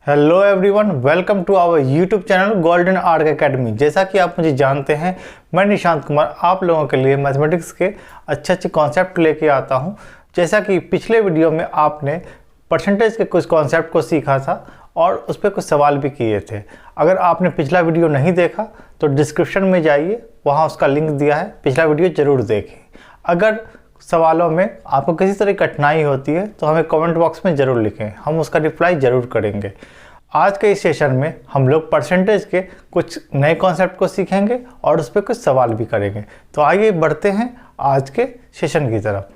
Hello everyone, welcome to our YouTube channel Golden Arc Academy. जैसा कि आप मुझे जानते हैं, मैं निशांत कुमार आप लोगों के लिए मैथमेटिक्स के अच्छे कॉन्सेप्ट लेके आता हूं। जैसा कि पिछले वीडियो में आपने परसेंटेज के कुछ कॉन्सेप्ट को सीखा था और उस पर कुछ सवाल भी किए थे। अगर आपने पिछला वीडियो नहीं देखा तो डिस्क्रिप्शन में जाइए, वहाँ उसका लिंक दिया है, पिछला वीडियो ज़रूर देखें। अगर सवालों में आपको किसी तरह की कठिनाई होती है तो हमें कमेंट बॉक्स में ज़रूर लिखें, हम उसका रिप्लाई ज़रूर करेंगे। आज के इस सेशन में हम लोग परसेंटेज के कुछ नए कॉन्सेप्ट को सीखेंगे और उस पर कुछ सवाल भी करेंगे। तो आइए बढ़ते हैं आज के सेशन की तरफ।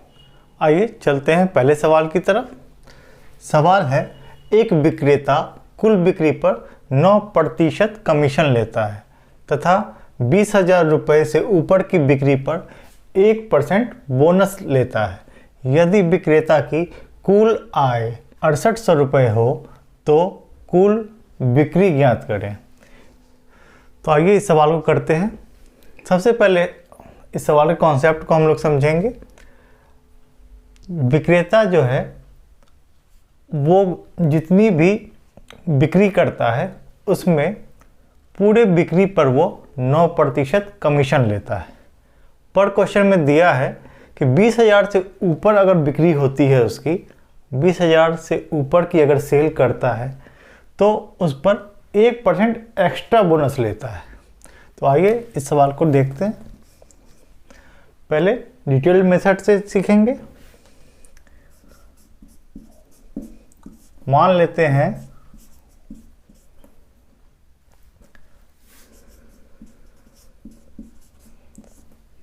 आइए चलते हैं पहले सवाल की तरफ। सवाल है, एक विक्रेता कुल बिक्री पर 9% कमीशन लेता है तथा 20,000 रुपये से ऊपर की बिक्री पर 1% बोनस लेता है। यदि विक्रेता की कुल आय 6800 रुपये हो तो कुल बिक्री ज्ञात करें। तो आइए इस सवाल को करते हैं। सबसे पहले इस सवाल के कॉन्सेप्ट को हम लोग समझेंगे। विक्रेता जो है वो जितनी भी बिक्री करता है उसमें पूरे बिक्री पर वो 9% कमीशन लेता है। पर क्वेश्चन में दिया है कि 20,000 से ऊपर अगर बिक्री होती है, उसकी 20,000 से ऊपर की अगर सेल करता है तो उस पर 1% एक्स्ट्रा बोनस लेता है। तो आइए इस सवाल को देखते हैं। पहले डिटेल्ड मेथड से सीखेंगे। मान लेते हैं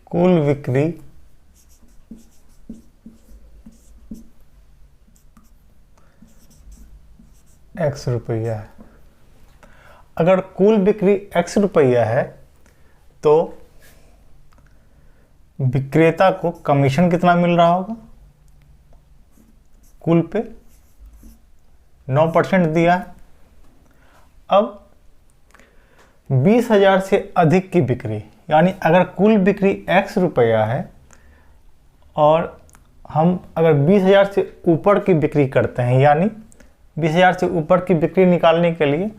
कुल बिक्री X रुपया है। अगर कुल बिक्री X रुपया है तो विक्रेता को कमीशन कितना मिल रहा होगा? कुल पे 9% दिया है। अब 20,000 से अधिक की बिक्री, यानी अगर कुल बिक्री X रुपया है और हम अगर 20,000 से ऊपर की बिक्री करते हैं, यानी 20,000 से ऊपर की बिक्री निकालने के लिए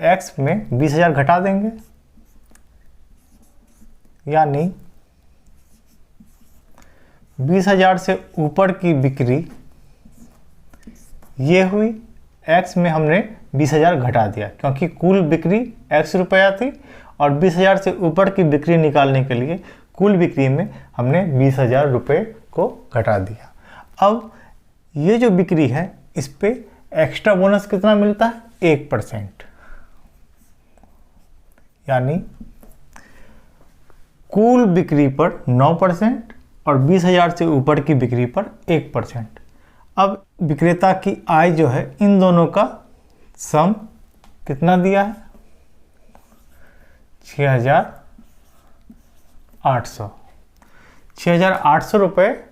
X में 20,000 घटा देंगे, यानी 20,000 से ऊपर की बिक्री ये हुई। X में हमने 20,000 घटा दिया क्योंकि कुल बिक्री X रुपया थी और 20,000 से ऊपर की बिक्री निकालने के लिए कुल बिक्री में हमने 20,000 रुपये को घटा दिया। अब ये जो बिक्री है इस पे एक्स्ट्रा बोनस कितना मिलता है? 1%, यानी कुल बिक्री पर 9% और 20,000 से ऊपर की बिक्री पर 1%। अब विक्रेता की आय जो है, इन दोनों का सम कितना दिया है? 6,800। 6,800 रुपये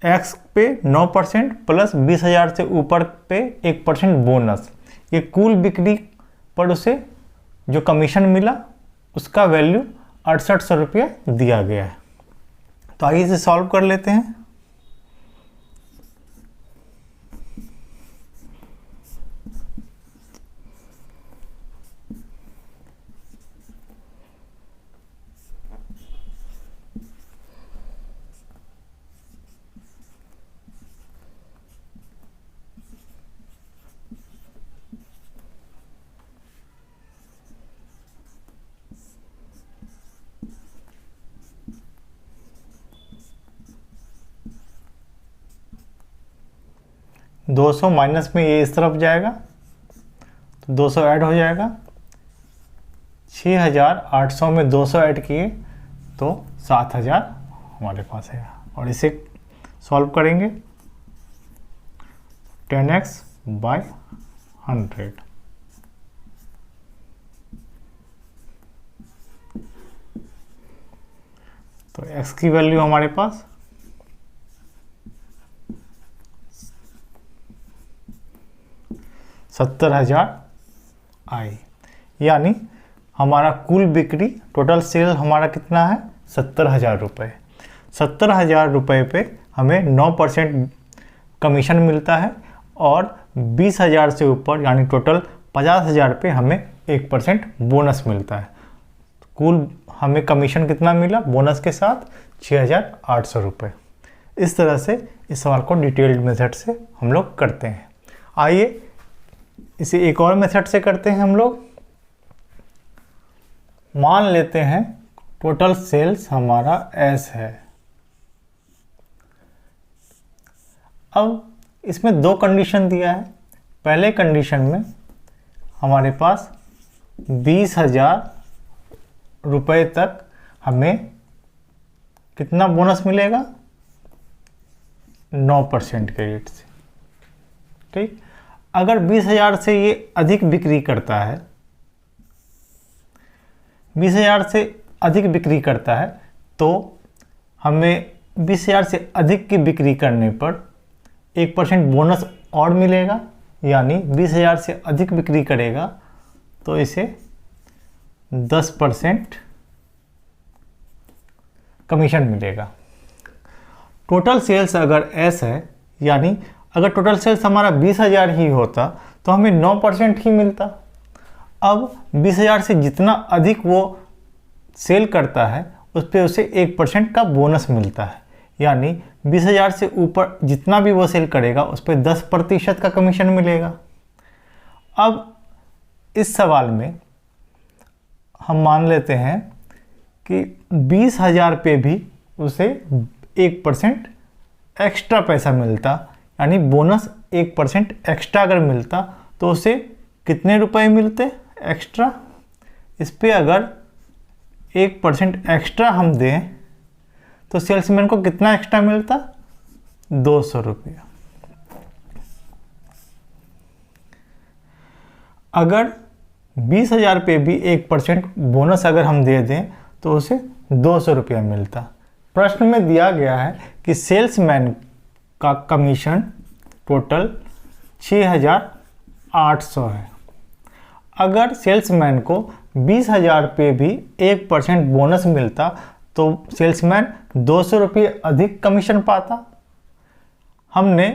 X पे 9% प्लस 20,000 से ऊपर पे 1% बोनस, ये कुल बिक्री पर उसे जो कमीशन मिला उसका वैल्यू 6800 रुपया दिया गया है। तो आइए इसे सॉल्व कर लेते हैं। दो 200 माइनस में ये इस तरफ जाएगा तो 200 ऐड हो जाएगा। 6,800 में 200 ऐड किए तो 7,000 हमारे पास है। और इसे सॉल्व करेंगे 10x बाय 100। तो x की वैल्यू हमारे पास 70,000 आई, यानी हमारा कुल बिक्री टोटल सेल हमारा कितना है? 70,000 रुपये। 70,000 रुपये पे हमें 9% कमीशन मिलता है और 20,000 से ऊपर यानी टोटल 50,000 पे हमें 1% बोनस मिलता है। कुल हमें कमीशन कितना मिला बोनस के साथ? 6,800 रुपये। इस तरह से इस सवाल को डिटेल्ड मेथड से हम लोग करते हैं। आइए इसे एक और मेथड से करते हैं हम लोग। मान लेते हैं टोटल सेल्स हमारा S है। अब इसमें दो कंडीशन दिया है। पहले कंडीशन में हमारे पास 20,000 रुपये तक हमें कितना बोनस मिलेगा? 9% के रेट से। ठीक, अगर 20,000 से ये अधिक बिक्री करता है, 20,000 से अधिक बिक्री करता है तो हमें 20,000 से अधिक की बिक्री करने पर 1% बोनस और मिलेगा, यानी 20,000 से अधिक बिक्री करेगा तो इसे 10% कमीशन मिलेगा। टोटल सेल्स अगर S है, यानी अगर टोटल सेल्स हमारा 20,000 ही होता तो हमें 9% ही मिलता। अब 20,000 से जितना अधिक वो सेल करता है उस पर उसे 1% का बोनस मिलता है, यानी 20,000 से ऊपर जितना भी वो सेल करेगा उस पर 10% का कमीशन मिलेगा। अब इस सवाल में हम मान लेते हैं कि 20,000 पे भी उसे 1% एक्स्ट्रा पैसा मिलता, यानी बोनस 1% एक्स्ट्रा अगर मिलता तो उसे कितने रुपए मिलते एक्स्ट्रा? इस पे अगर 1% एक्स्ट्रा हम दें तो सेल्समैन को कितना एक्स्ट्रा मिलता? 200 रुपया। अगर 20,000 पे भी 1% बोनस अगर हम दे दें तो उसे 200 रुपया मिलता। प्रश्न में दिया गया है कि सेल्समैन का कमीशन टोटल 6,800 है। अगर सेल्समैन को 20,000 पे भी 1% बोनस मिलता तो सेल्समैन 200 रुपये अधिक कमीशन पाता। हमने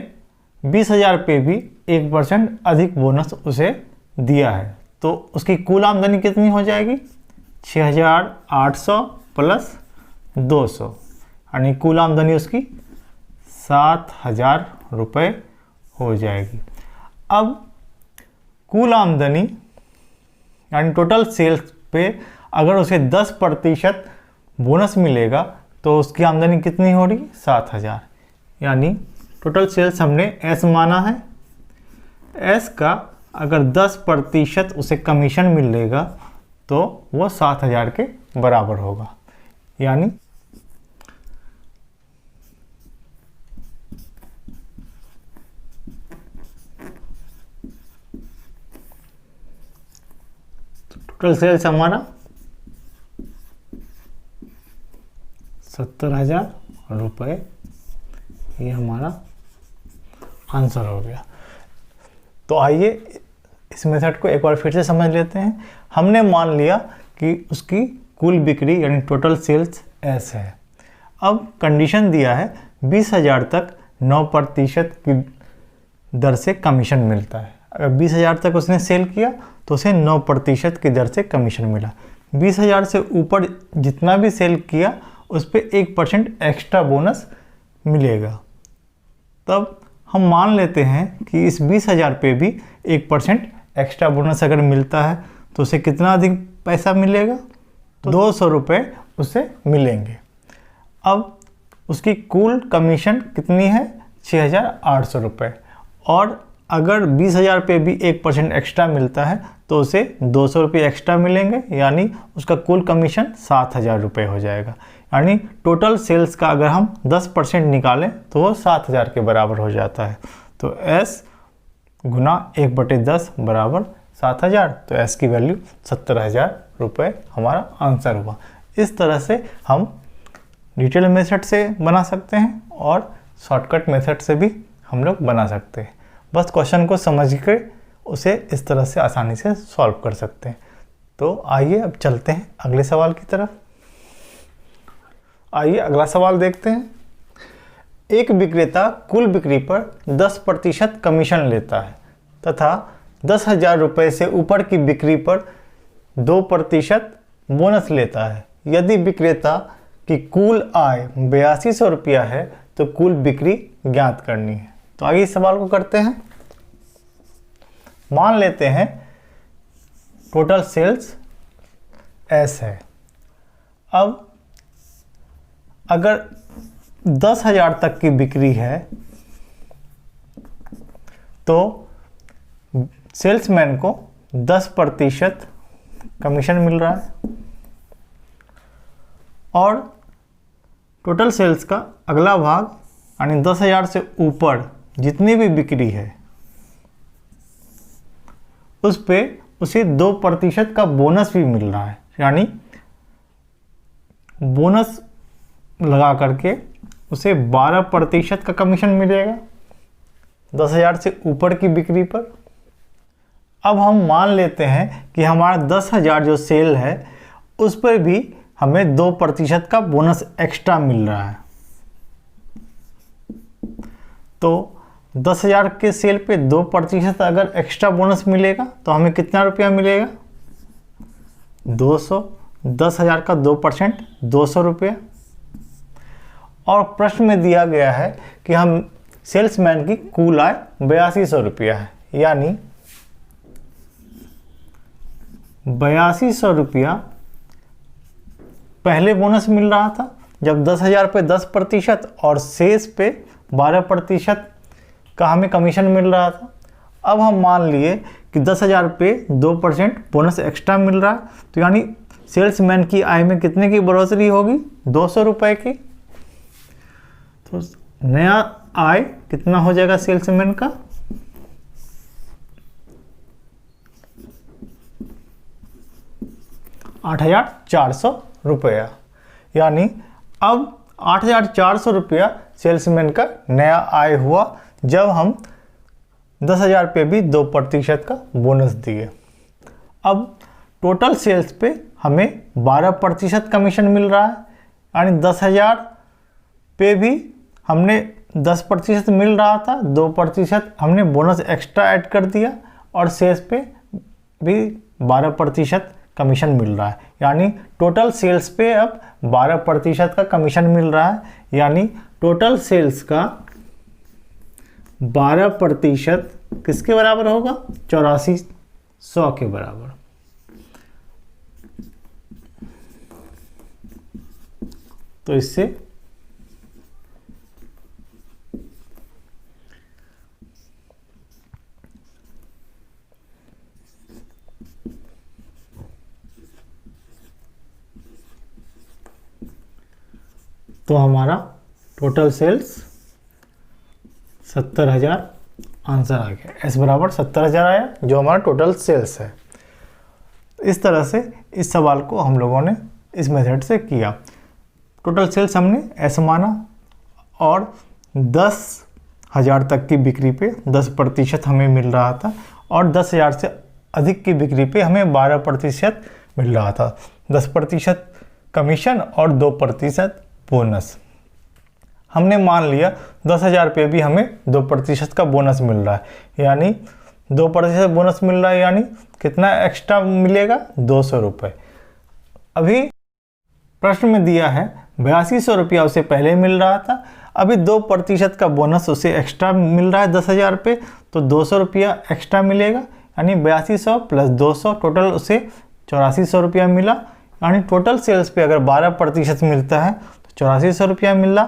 20,000 पे भी 1% अधिक बोनस उसे दिया है तो उसकी कुल आमदनी कितनी हो जाएगी? 6,800 प्लस 200, यानी कुल आमदनी उसकी 7,000 रुपये हो जाएगी। अब कुल आमदनी यानी टोटल सेल्स पे अगर उसे 10% बोनस मिलेगा तो उसकी आमदनी कितनी हो रही? 7,000। यानी टोटल सेल्स हमने S माना है, S का अगर 10% उसे कमीशन मिलेगा तो वो 7,000 के बराबर होगा। यानी टोटल सेल्स हमारा 70,000 रुपये, ये हमारा आंसर हो गया। तो आइए इस मेथड को एक बार फिर से समझ लेते हैं। हमने मान लिया कि उसकी कुल बिक्री यानी टोटल सेल्स S है। अब कंडीशन दिया है 20,000 तक 9% की दर से कमीशन मिलता है। अगर 20,000 तक उसने सेल किया तो उसे 9% की दर से कमीशन मिला। 20,000 से ऊपर जितना भी सेल किया उस पर 1% एक्स्ट्रा बोनस मिलेगा। तब हम मान लेते हैं कि इस 20,000 पे भी 1% एक्स्ट्रा बोनस अगर मिलता है तो उसे कितना अधिक पैसा मिलेगा? तो 200 रुपये उसे मिलेंगे। अब उसकी कुल कमीशन कितनी है? 6,800 रुपये। और अगर 20,000 पे भी 1% एक्स्ट्रा मिलता है तो उसे 200 रुपये एक्स्ट्रा मिलेंगे, यानी उसका कुल कमीशन 7,000 रुपये हो जाएगा। यानी टोटल सेल्स का अगर हम 10% निकालें तो वो 7,000 के बराबर हो जाता है। तो S गुना 1/10 बराबर 7,000, तो S की वैल्यू 70,000 रुपये हमारा आंसर हुआ। इस तरह से हम डिटेल मेथड से बना सकते हैं और शॉर्टकट मेथड से भी हम लोग बना सकते हैं। बस क्वेश्चन को समझ के उसे इस तरह से आसानी से सॉल्व कर सकते हैं। तो आइए अब चलते हैं अगले सवाल की तरफ। आइए अगला सवाल देखते हैं। एक विक्रेता कुल बिक्री पर 10% कमीशन लेता है तथा 10,000 रुपये से ऊपर की बिक्री पर 2% बोनस लेता है। यदि विक्रेता की कुल आय 8200 रुपया है तो कुल बिक्री ज्ञात करनी है। तो आगे इस सवाल को करते हैं। मान लेते हैं टोटल सेल्स S है। अब अगर 10,000 तक की बिक्री है तो सेल्समैन को 10% कमीशन मिल रहा है और टोटल सेल्स का अगला भाग यानी 10,000 से ऊपर जितनी भी बिक्री है उस पे उसे 2% का बोनस भी मिल रहा है, यानी बोनस लगा करके उसे 12% का कमीशन मिलेगा 10,000 से ऊपर की बिक्री पर। अब हम मान लेते हैं कि हमारा 10,000 जो सेल है उस पर भी हमें 2% का बोनस एक्स्ट्रा मिल रहा है। तो 10,000 के सेल पे 2% अगर एक्स्ट्रा बोनस मिलेगा तो हमें कितना रुपया मिलेगा? 200। 10,000 का 2% 200 रुपया। और प्रश्न में दिया गया है कि हम सेल्समैन की कुल आय 8200 रुपया है, यानी 8200 रुपया पहले बोनस मिल रहा था जब 10,000 पे 10% और शेष पे 12% का हमें कमीशन मिल रहा था। अब हम मान लिए कि 10,000 पे 2% बोनस एक्स्ट्रा मिल रहा है, तो यानी सेल्समैन की आय में कितने की बढ़ोतरी होगी? 200 रुपये की। तो नया आय कितना हो जाएगा सेल्समैन का? 8,400 रुपया। यानी अब 8,400 रुपया सेल्समैन का नया आय हुआ जब हम 10,000 पे भी 2% का बोनस दिए। अब टोटल सेल्स पे हमें 12% कमीशन मिल रहा है, यानी 10,000 पे भी हमने 10% मिल रहा था, 2% हमने बोनस एक्स्ट्रा ऐड कर दिया और शेष पे भी 12% कमीशन मिल रहा है, यानी टोटल सेल्स पे अब 12% का कमीशन मिल रहा है। यानी टोटल सेल्स का 12% किसके बराबर होगा? 8400 के बराबर। तो इससे तो हमारा टोटल सेल्स 70,000 आंसर आ गया। एस बराबर 70,000 आया जो हमारा टोटल सेल्स है। इस तरह से इस सवाल को हम लोगों ने इस मेथड से किया। टोटल सेल्स हमने एस माना और 10,000 तक की बिक्री पे 10% हमें मिल रहा था और 10,000 से अधिक की बिक्री पे हमें 12% मिल रहा था। 10% कमीशन और 2% बोनस। हमने मान लिया 10,000 पे भी हमें 2% का बोनस मिल रहा है, यानी 2% बोनस मिल रहा है, यानी कितना एक्स्ट्रा मिलेगा? 200 रुपये। अभी प्रश्न में दिया है 8200 रुपया उसे पहले मिल रहा था, अभी 2% का बोनस उसे एक्स्ट्रा मिल रहा है 10,000 पे, तो 200 रुपया एक्स्ट्रा मिलेगा, यानी 8200 प्लस 200 टोटल उसे 8400 रुपया मिला। यानी टोटल सेल्स पे अगर 12% मिलता है तो 8400 रुपया मिला।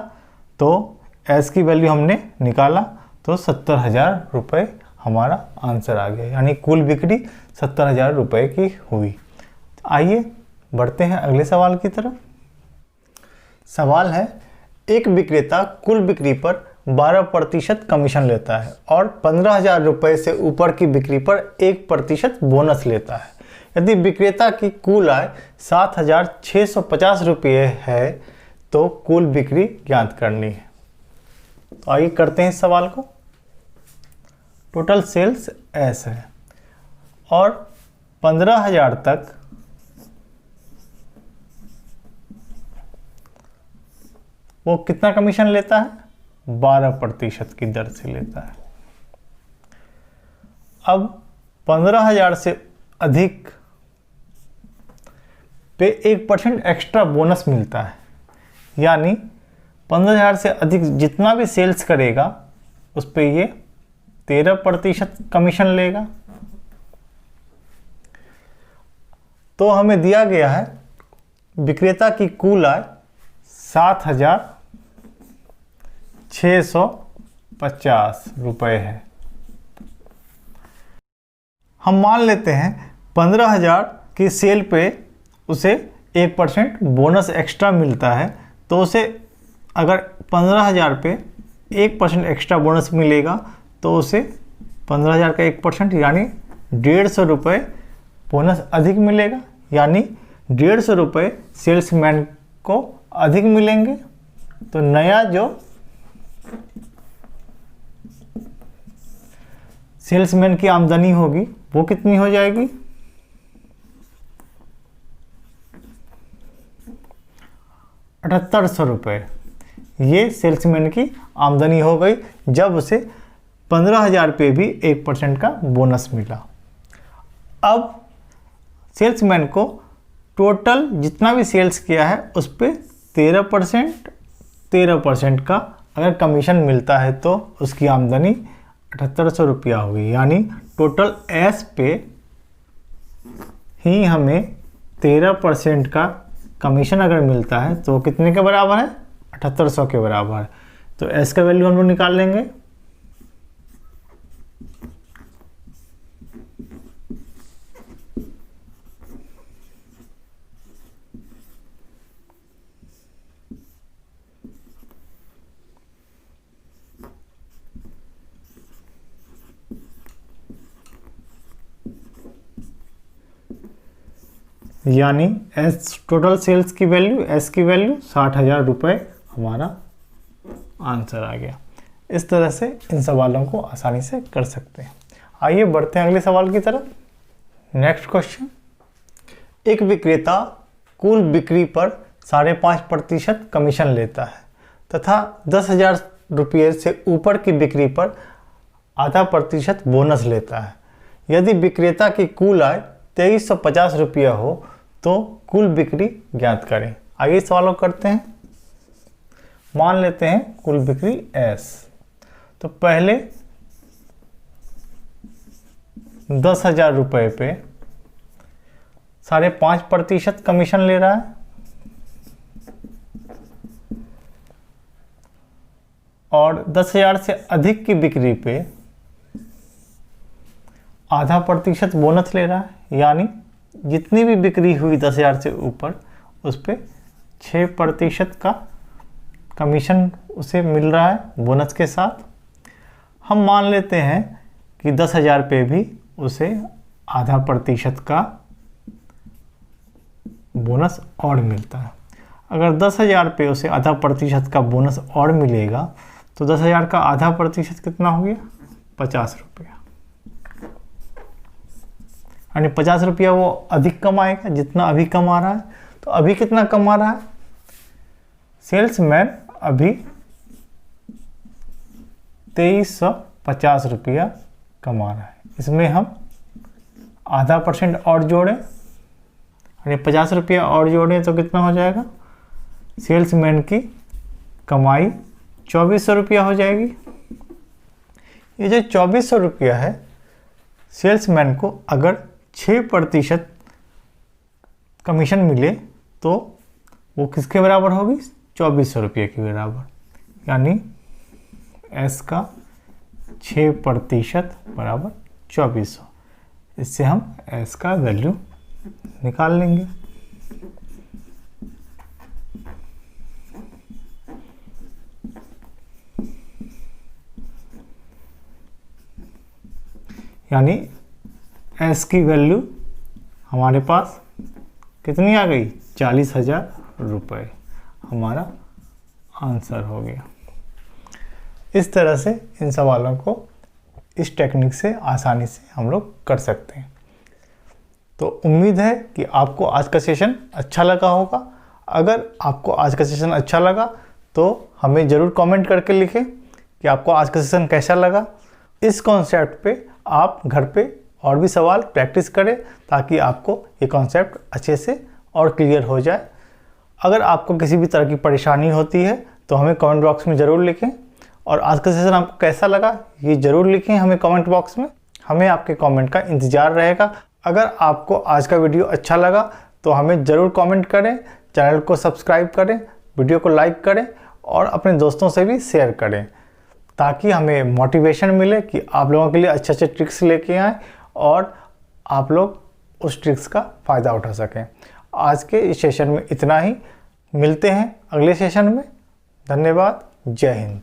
तो एस की वैल्यू हमने निकाला तो 70,000 रुपये हमारा आंसर आ गया, यानी कुल बिक्री 70,000 रुपये की हुई। आइए बढ़ते हैं अगले सवाल की तरफ। सवाल है, एक विक्रेता कुल बिक्री पर 12% कमीशन लेता है और 15,000 रुपये से ऊपर की बिक्री पर 1% बोनस लेता है। यदि विक्रेता की कुल आय 7,650 रुपये है तो कुल बिक्री ज्ञात करनी है। तो आइए करते हैं इस सवाल को। टोटल सेल्स एस है और 15,000 तक वो कितना कमीशन लेता है? 12% की दर से लेता है। अब 15,000 से अधिक पे 1% एक्स्ट्रा बोनस मिलता है, यानी 15,000 से अधिक जितना भी सेल्स करेगा उस पे ये 13% कमीशन लेगा। तो हमें दिया गया है विक्रेता की कुल आय 7,650 रुपये है। हम मान लेते हैं 15,000 की सेल पे उसे 1% बोनस एक्स्ट्रा मिलता है, तो उसे अगर 15,000 पे 1% एक्स्ट्रा बोनस मिलेगा तो उसे 15,000 का 1% यानी 150 रुपये बोनस अधिक मिलेगा, यानी 150 रुपये सेल्समैन को अधिक मिलेंगे। तो नया जो सेल्समैन की आमदनी होगी वो कितनी हो जाएगी? 7,800 रुपये। ये सेल्समैन की आमदनी हो गई जब उसे 15,000 पे भी 1% का बोनस मिला। अब सेल्समैन को टोटल जितना भी सेल्स किया है उस पर 13% का अगर कमीशन मिलता है तो उसकी आमदनी 7,800 रुपया होगी, यानी टोटल एस पे ही हमें 13% का कमीशन अगर मिलता है तो कितने के बराबर है? 7,800 के बराबर है। तो एस का वैल्यू हम लोग निकाल लेंगे। यानी एस टोटल सेल्स की वैल्यू, एस की वैल्यू 60,000 रुपये हमारा आंसर आ गया। इस तरह से इन सवालों को आसानी से कर सकते हैं। आइए बढ़ते हैं अगले सवाल की तरफ। नेक्स्ट क्वेश्चन, एक विक्रेता कुल बिक्री पर 5.5% कमीशन लेता है तथा 10,000 रुपये से ऊपर की बिक्री पर आधा % बोनस लेता है। यदि विक्रेता की कुल आय 2,350 रुपया हो तो कुल बिक्री ज्ञात करें। आइए सवालों करते हैं। मान लेते हैं कुल बिक्री S। तो पहले 10,000 रुपये पे 5.5% कमीशन ले रहा है और 10,000 से अधिक की बिक्री पे आधा % बोनस ले रहा है, यानी जितनी भी बिक्री हुई 10,000 से ऊपर उस पे 6% का कमीशन उसे मिल रहा है बोनस के साथ। हम मान लेते हैं कि 10,000 पे भी उसे आधा % का बोनस और मिलता है। अगर 10,000 पे उसे आधा % का बोनस और मिलेगा तो 10,000 का आधा % कितना हो गया? 50 रुपया। यानी 50 रुपया वो अधिक कमाएगा जितना अभी कमा रहा है। तो अभी कितना कमा रहा है? सेल्समैन अभी 2,350 रुपया कमा रहा है। इसमें हम आधा % और जोड़ें, यानी 50 रुपया और जोड़ें तो कितना हो जाएगा? सेल्समैन की कमाई 2,400 रुपया हो जाएगी। ये जो 2,400 रुपया है सेल्समैन को अगर 6% कमीशन मिले तो वो किसके बराबर होगी? 2,400 रुपये के बराबर, यानी एस का 6% बराबर 2,400। इससे हम एस का वैल्यू निकाल लेंगे। यानी एस की वैल्यू हमारे पास कितनी आ गई? 40,000 रुपये हमारा आंसर हो गया। इस तरह से इन सवालों को इस टेक्निक से आसानी से हम लोग कर सकते हैं। तो उम्मीद है कि आपको आज का सेशन अच्छा लगा होगा। अगर आपको आज का सेशन अच्छा लगा तो हमें ज़रूर कमेंट करके लिखें कि आपको आज का सेशन कैसा लगा। इस कॉन्सेप्ट पे आप घर पे और भी सवाल प्रैक्टिस करें ताकि आपको ये कॉन्सेप्ट अच्छे से और क्लियर हो जाए। अगर आपको किसी भी तरह की परेशानी होती है तो हमें कमेंट बॉक्स में ज़रूर लिखें, और आज का सेशन आपको कैसा लगा ये ज़रूर लिखें हमें कमेंट बॉक्स में। हमें आपके कमेंट का इंतज़ार रहेगा। अगर आपको आज का वीडियो अच्छा लगा तो हमें ज़रूर कमेंट करें, चैनल को सब्सक्राइब करें, वीडियो को लाइक करें और अपने दोस्तों से भी शेयर करें, ताकि हमें मोटिवेशन मिले कि आप लोगों के लिए अच्छे अच्छे ट्रिक्स लेके आएँ और आप लोग उस ट्रिक्स का फ़ायदा उठा सकें। आज के इस सेशन में इतना ही। मिलते हैं अगले सेशन में। धन्यवाद। जय हिंद।